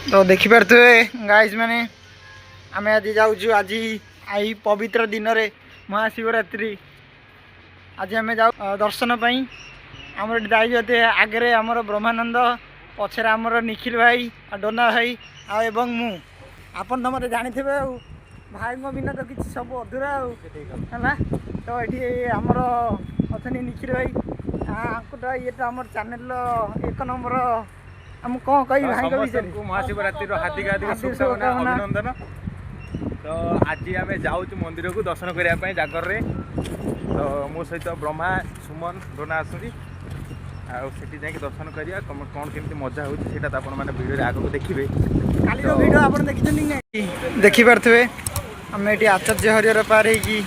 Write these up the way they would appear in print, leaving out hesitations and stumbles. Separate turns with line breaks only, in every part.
तो देखिपे गाइज मैंने आम आज जाऊँ आज आई पवित्र दिन रे महाशिवरात्रि आज आम जाऊ दर्शन पाई आमर दायित्व आगे आमर ब्रह्मानंद पछरे आमर निखिल भाई डोना भाई एवं मु आपन तो मत जानी थे भाई बिना तो किसी सब अधूरा है तो ये आमर अच्छा निखिल भाई तो ये तो आम चैनल एक नंबर हम कौन कही भाई को
महाशिवरात्रि हार्दिक हार्दिक शुभकामना अभिनंदन। तो आज आम जाऊँ मंदिर को दर्शन करने जागर रे तो मो सहित ब्रह्मा सुमन डोना आसुरी आठी जाकि दर्शन करिया कौन केमती मजा होता तो आपने वीडियो आग को देखिए
काली वीडियो आप देखिपे आम ये आचार्य हरिहर पार हो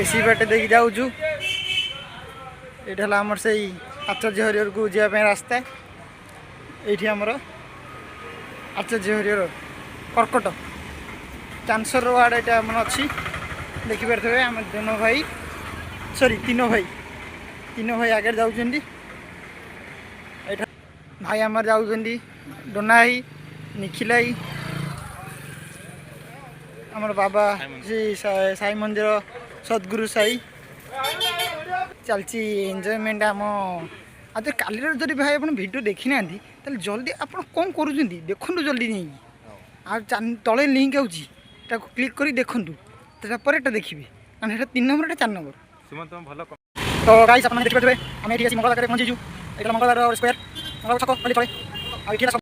एसी बाटे देखी जाऊँ ये आमर से आचार्य हरिहर को जावाई रास्ता ये आमर आचार्य हरिहर कर्कट कैंसर वार्ड यहाँ मैंने अच्छी देखिपे आम दोनों भाई सॉरी तीनों भाई आगे जाऊँ भाई आमर जाऊँ डोना भाई निखिल भाई आमर बाबा श्री साई मंदिर सद्गुरु साई चलती एंजॉयमेंट आम आज काली जब भाई आप वीडियो देखी ना जल्दी आप कौन कर देखु जल्दी नहीं आ तले लिंक आउची क्लिक कर देखु पर देखिए कारण ये 3 नंबर 4 नंबर तो गाइस आप देखिए आम ये मंगलवार पहुँचीचु ये मंगलवार स्क्वायर मंगलवार छक पड़े चले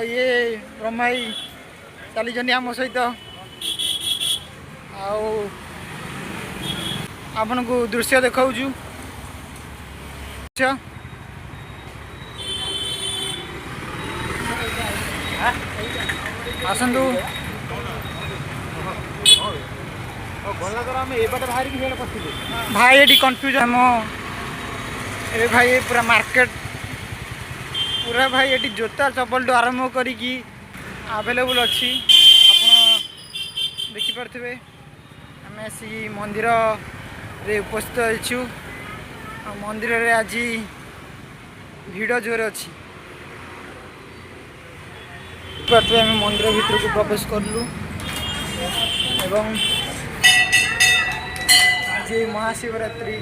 ये ब्रह्माई चली आम सहित आपन को दृश्य देखाऊँ आसतु भाई ये कन्फ्यूजन हम ए भाई पूरा मार्केट पूरा भाई ये जोता चपल टू आरंभ करी अवेलेबल अच्छी आप देखिपे आम आसी मंदिर रे उपस्थित अच्छु मंदिर रे आज भिड़ जोर अच्छी आम मंदिर भीतर को प्रवेश कलु एवं आज महाशिवरात्रि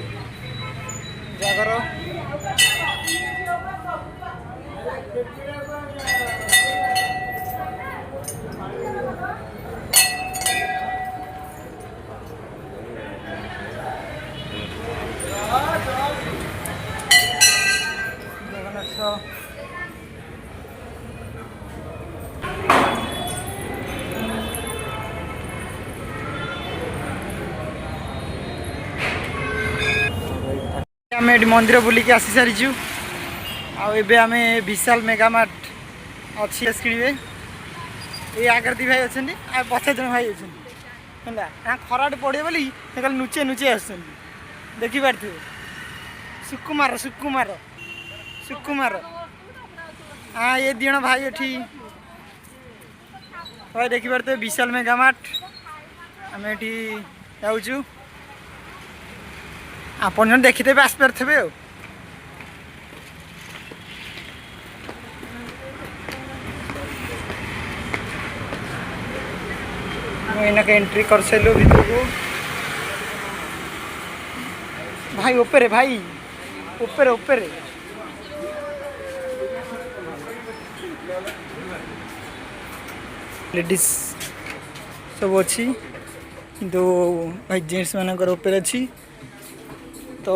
जागर आम मंदिर बुलिक आसी सारीचु आम विशाल मेगामार्ट अच्छी किणवे ये आगे दी भाई अच्छा पचास जन भाई अच्छा खराट पड़े बोली कल नुचे नुचे आस देखिपे सुकुमार सुकुमार सुकुमार हाँ ये दिण भाई ये भाई देखिपे विशाल मेगामार्ट आम ये जाऊँ आपन जन देखी थे आसपारे इनके एंट्री कर सारू भीतर को भाई ऊपर भाई ऊपर ऊपर लेडीज सब अच्छी किंतु भाई जेंट्स मानकर ऊपर अच्छी तो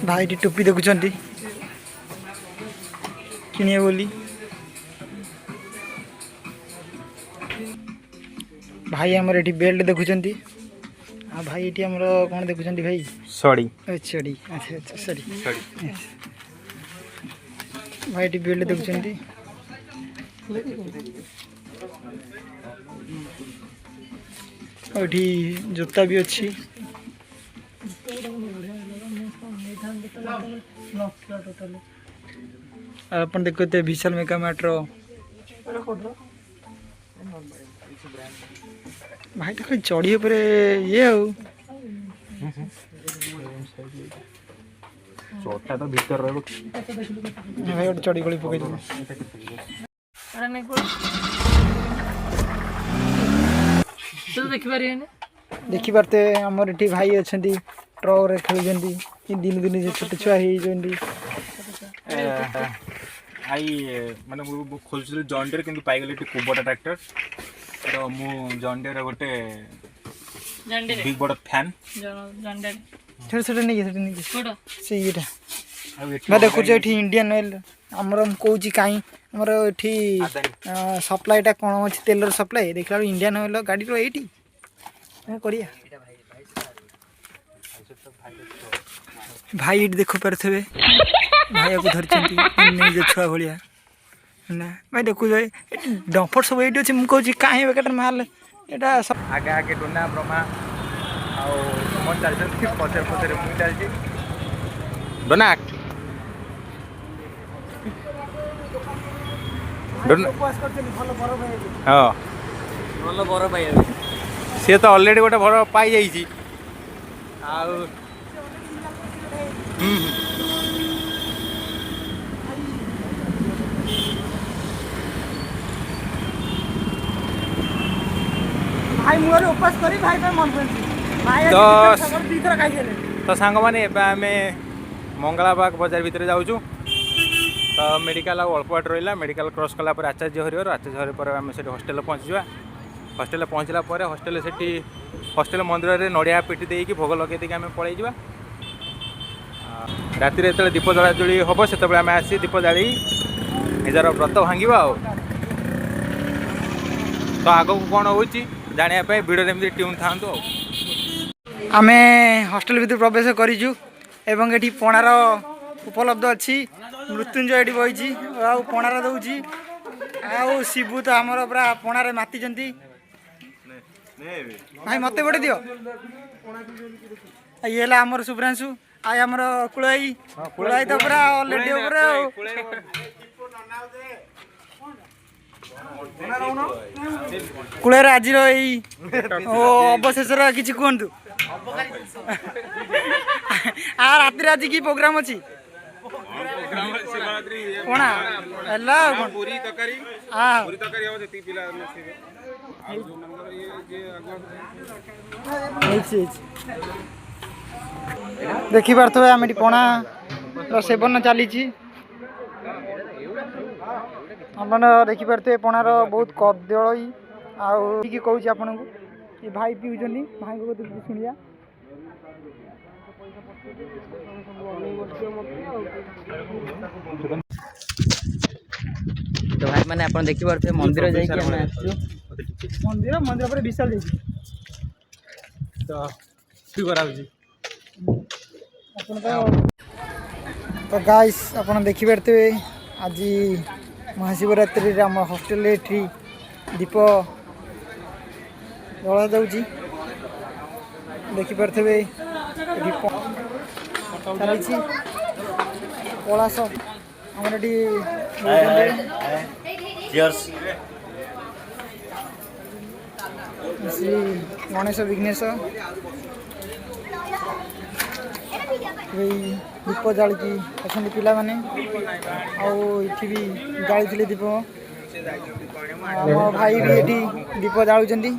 भाई टोपी देखुं किणे बोली भाई आमर ये बेल्ट देखुं भाई ये आमर कौन देखुं भाई
सड़ी
सड़ी अच्छा अच्छा सॉरी भाई ये बेल्ट देखुं ये जोता भी अच्छी अपन देखते विशाल मेगामार्ट भाई तो खाली चढ़ी ये
ଅଟା ତ ଭିତରେ ରହିବ।
ଭାଇ ଗୋଟେ ଚଡ଼ି ଗୋଳି ପକେଇ ଦେବୁ। ଦେଖିପାରୁଥିବେ ଆମର ଏଠି ଭାଇ ଅଛନ୍ତି ଟ୍ରକରେ ଖେଳୁଛନ୍ତି। ଦିନୁ ଦିନ ଛୋଟ ଛୁଆ ହେଇଯାଇଛନ୍ତି।
ଆଇ ମାନେ ମୁଁ ଖୋଜୁଥିଲି ଜଣ୍ଡିୟର କିନ୍ତୁ ପାଇଗଲି ଏଠି କୁବଟା ଟ୍ରାକ୍ଟର। ତ ମୁଁ ଜଣ୍ଡିୟର ଗୋଟେ ବିగ్ ବଡ଼ ଫ୍ୟାନ୍।
ସେଟା ନେଇକି ସେ ଇଏଟା ଭାଇ ଦେଖୁଛ ଏଠି ଇଣ୍ଡିଆନ୍ ଅଏଲ୍ ଆମର ମୁଁ କହୁଛି କାହିଁ ଆମର ଏଠି ସପ୍ଲାଇଟା କ'ଣ ଅଛି ତେଲର ସପ୍ଲାଇ ଦେଖିଲା ବେଳକୁ ଇଣ୍ଡିଆନ୍ ଅଏଲ୍ ଗାଡ଼ିର ଏଇଠି କରିବା। ଭାଇ ଏଠି ଦେଖିପାରୁଥିବେ ଭାଇକୁ ଧରିଛନ୍ତି ନିଜ ଛୁଆ ଭଳିଆ ନା ଭାଇ ଦେଖୁଛ ଏଠି ଡମ୍ପର ସବୁ ଏଇଠି ଅଛି। ମୁଁ କହୁଛି କାହିଁ ବେକାରଟାରେ ମାଲ ଏଇଟା
ଆଗେ ଆଗେ ଡୋନା ବ୍ରହ୍ମା ଆଉ ସୁମନ ଚାଲିଛନ୍ତି, ପଛରେ ପଛରେ ମୁଁ ଚାଲିଛି। ଡୋନା ହଁ ଭଲ ବର ପାଇବେ। ସିଏ ତ ଅଲରେଡ଼ି ଗୋଟେ ବର ପାଇଯାଇଛି ଆଉ
ଭାଇ ମୁହଁରେ ଉପାସ କରି ଭାଇ ପାଇଁ ମନ ପଡୁଛି।
ତ ସାଙ୍ଗମାନେ ଏବେ ଆମେ ମଙ୍ଗଳାବାଗ ବଜାର ଭିତରେ ଯାଉଛୁ। ତ ମେଡ଼ିକାଲ ଆଉ ଅଳ୍ପ ବାଟ ରହିଲା। ମେଡ଼ିକାଲ କ୍ରସ୍ କଲା ପରେ ଆଚାର୍ଯ୍ୟ ହରିହର, ଆଚାର୍ଯ୍ୟ ହରିହର ପରେ ଆମେ ସେଠି ହଷ୍ଟେଲରେ ପହଞ୍ଚିଯିବା। ହଷ୍ଟେଲରେ ପହଞ୍ଚିଲା ପରେ ହଷ୍ଟେଲ ମନ୍ଦିରରେ ନଡ଼ିଆ ପିଟି ଦେଇକି ଭୋଗ ଲଗେଇ ଦେଇକି ଆମେ ପଳେଇଯିବା। ରାତିରେ ଯେତେବେଳେ ଦୀପ ଜଳାଜଳି ହେବ ସେତେବେଳେ ଆମେ ଆସି ଦୀପ ଜାଳି ନିଜର ବ୍ରତ ଭାଙ୍ଗିବା। ଆଉ ତ ଆଗକୁ କ'ଣ ହେଉଛି ଜାଣିବା ପାଇଁ ଭିଡ଼ିଓରେ ଏମିତି ଟ୍ୟୁନ୍ ଥାଆନ୍ତୁ। ଆଉ
ଆମେ ହଷ୍ଟେଲ ଭିତରେ ପ୍ରବେଶ କରିଛୁ ଏବଂ ଏଠି ପଣାର ଉପଲବ୍ଧ ଅଛି। ମୃତ୍ୟୁଞ୍ଜୟ ଏଠି ବହିଛି ଆଉ ପଣାର ଦେଉଛି। ଆଉ ଶିବୁ ତ ଆମର ପୁରା ପଣାରେ ମାତିଛନ୍ତି। ଭାଇ ମୋତେ ଗୋଟେ ଦିଅ। ଇଏ ହେଲା ଆମର ଶୁଭ୍ରାଂଶୁ ଆଉ ଆମର କୁଳଭାଇ ତ ପୁରା ଅଲରେଡି ଉପରେ ଆଉ କୁଳର ଆଜିର ଏଇ ଅବଶେଷର କିଛି କୁହନ୍ତୁ। ରାତିରେ ଆଜି କି ପ୍ରୋଗ୍ରାମ ଅଛି? ପଣା ହେଲା ଦେଖିପାରୁଥିବେ ଆମେ ଏଠି ପଣାର ସେବନ ଚାଲିଛି। ଆପଣ ଦେଖିପାରୁଥିବେ ପଣାର ବହୁତ କଦଳୀ ଆଉ ଟିକେ କହୁଛି ଆପଣଙ୍କୁ ଏ ଭାଇ ପିଉଛନ୍ତି। ଭାଇଙ୍କ କଥା କିଛି ଶୁଣିବା।
ତ ଭାଇ ମାନେ ଆପଣ ଦେଖିପାରୁଥିବେ ମନ୍ଦିର ଯାଇକି ଆମେ ଆସିଛୁ।
ମନ୍ଦିର ପରେ ବିଶାଲ ଯାଇଛି ତ ଗାଇସ୍ ଆପଣ ଦେଖିପାରୁଥିବେ ଆଜି ମହାଶିବରାତ୍ରିରେ ଆମ ହଷ୍ଟେଲରେ ଏଠି ଦୀପ ଜଳାଯାଉଛି। ଦେଖିପାରୁଥିବେ ଏଠି ଚାଲିଛି କଳାସ ଆମର ଏଠି ଶ୍ରୀ ଗଣେଶ ବିଘ୍ନେଶ ଏଇ ଦୀପ ଜାଳିକି ଅଛନ୍ତି ପିଲାମାନେ। ଆଉ ଏଠି ବି ଜାଳିଥିଲେ ଦୀପ। ଆମ ଭାଇ ବି ଏଠି ଦୀପ ଜାଳୁଛନ୍ତି।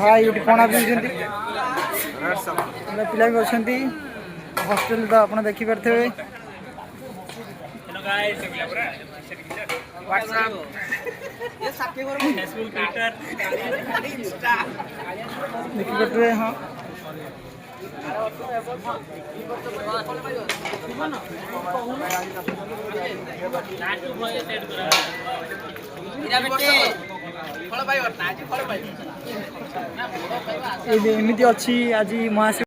ଭାଇ ଏଠି ପଣା ପିଉଛନ୍ତି। ପିଲା ବି ଅଛନ୍ତି ହଷ୍ଟେଲ ତ ଆପଣ ଦେଖିପାରୁଥିବେ। ଦେଖିପାରୁଥିବେ ହଁ ଏମିତି ଅଛି ଆଜି ମହାଶିବ